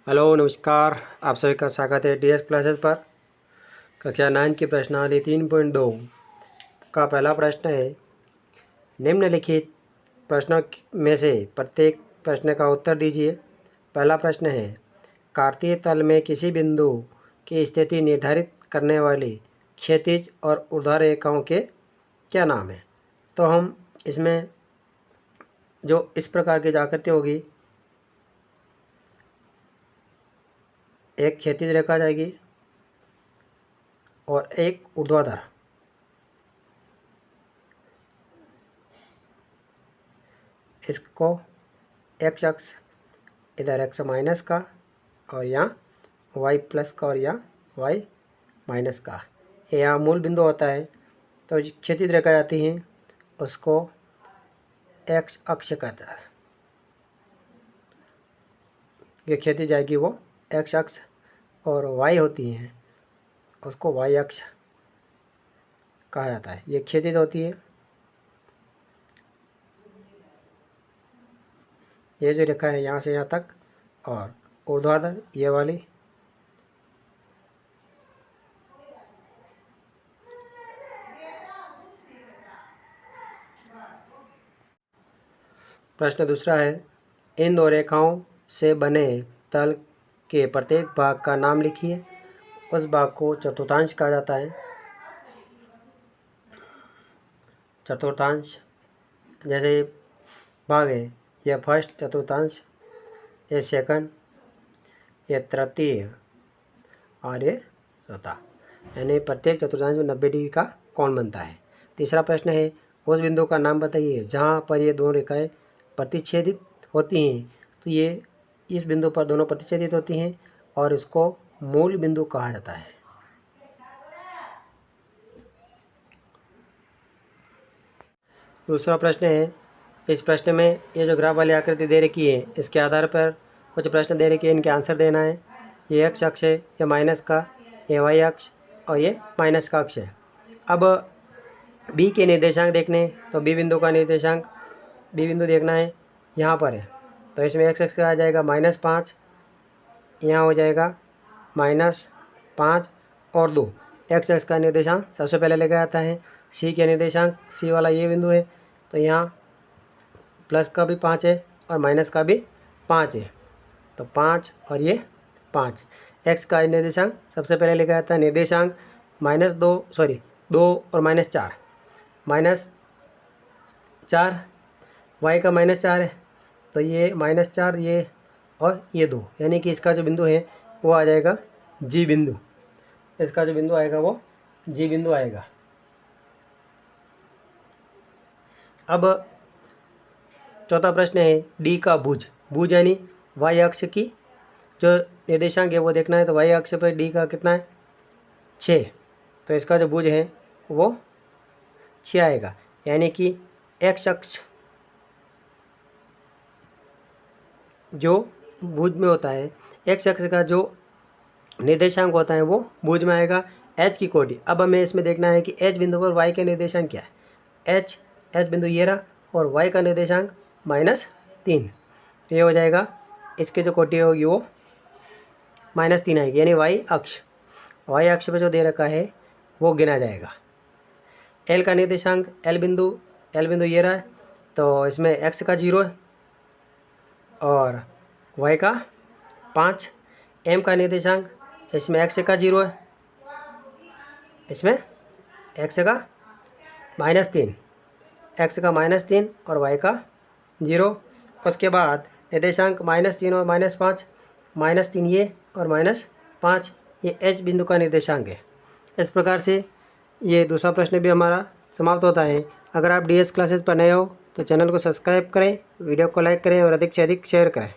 Hello नमस्कार, आप सभी का स्वागत है डीएस क्लासेस पर। कक्षा 9 की प्रश्नावली 3.2 का पहला प्रश्न है, निम्नलिखित प्रश्नों में से प्रत्येक प्रश्न का उत्तर दीजिए। पहला प्रश्न है, कार्तीय तल में किसी बिंदु की स्थिति निर्धारित करने वाली क्षैतिज और ऊर्ध्वाधर रेखाओं के क्या नाम है। तो हम इसमें जो इस प्रकार की आकृति होगी, एक क्षैतिज रेखा जाएगी और एक ऊर्ध्वाधर। इसको एक्स अक्ष इधर एक्स माइनस का और यहाँ वाई प्लस का और यहाँ वाई माइनस का, यहाँ मूल बिंदु होता है। तो क्षैतिज रेखा जाती है उसको एक्स अक्ष कहता है। ये क्षैतिज जाएगी वो एक्स अक्ष, और वाई होती है उसको वाई अक्ष कहा जाता है। ये क्षैतिज होती है। ये जो रेखा है यहाँ से यहाँ तक, और ऊर्ध्वाधर ये वाली। प्रश्न दूसरा है, इन दो रेखाओं से बने तल के प्रत्येक भाग का नाम लिखिए। उस भाग को चतुर्थांश कहा जाता है। चतुर्थांश जैसे भाग है, यह फर्स्ट चतुर्थांश, ये सेकंड, ये तृतीय और ये चौथा, यानी प्रत्येक चतुर्थांश में 90 डिग्री का कोण बनता है। तीसरा प्रश्न है, उस बिंदु का नाम बताइए जहाँ पर ये दोनों रेखाएं प्रतिच्छेदित होती हैं। तो ये इस बिंदु पर दोनों प्रतिच्छेदित होती हैं और इसको मूल बिंदु कहा जाता है। दूसरा प्रश्न है, इस प्रश्न में ये जो ग्राफ वाली आकृति दे रखी है, इसके आधार पर कुछ प्रश्न दे रखे हैं, इनके आंसर देना है। ये एक्स अक्ष है, ये माइनस का, ये वाई अक्ष और ये माइनस का अक्ष है। अब बी के निर्देशांक देखने, तो बी बिंदु का निर्देशांक, बी बिंदु देखना है यहाँ पर है। तो इसमें एक्स अक्ष का आ जाएगा -5, यहाँ हो जाएगा -5 और 2। एक्स अक्ष का निर्देशांक सबसे पहले लेकर आता है। सी के निर्देशांक, सी वाला ये बिंदु है, तो यहाँ प्लस का भी 5 है और माइनस का भी 5 है, तो 5 और ये 5। एक्स का निर्देशांक सबसे पहले लेकर आता है निर्देशांक -2 और -4, -4, वाई का -4 है, तो ये -4 ये और ये 2, यानी कि इसका जो बिंदु है वो आ जाएगा जी बिंदु। इसका जो बिंदु आएगा वो जी बिंदु आएगा। अब चौथा प्रश्न है, डी का भुज, भुज यानी वाई अक्ष की जो निर्देशांक है वो देखना है। तो वाई अक्ष पर डी का कितना है 6, तो इसका जो भुज है वो 6 आएगा, यानी कि एक्स अक्ष जो भुज में होता है, एक्स अक्ष का जो निर्देशांक होता है वो भुज में आएगा। एच की कोटि, अब हमें इसमें देखना है कि एच बिंदु पर वाई का निर्देशांक क्या है। एच बिंदु ये रहा और वाई का निर्देशांक -3, ये हो जाएगा। इसकी जो कोटि होगी वो -3 आएगी, यानी वाई अक्ष पे जो दे रखा है वो गिना जाएगा। एल का निर्देशांक, एल बिंदु ये रहा है, तो इसमें एक्स का 0 है और वाई का 5। एम का निर्देशांक, इसमें एक्स का 0 है, इसमें एक्स का -3, एक्स का -3 और वाई का 0। उसके बाद निर्देशांक -3 और -5, -3 ये और -5 ये एच बिंदु का निर्देशांक है। इस प्रकार से ये दूसरा प्रश्न भी हमारा समाप्त होता है। अगर आप डीएस क्लासेस पर नए हो तो चैनल को सब्सक्राइब करें, वीडियो को लाइक करें और अधिक से अधिक शेयर करें।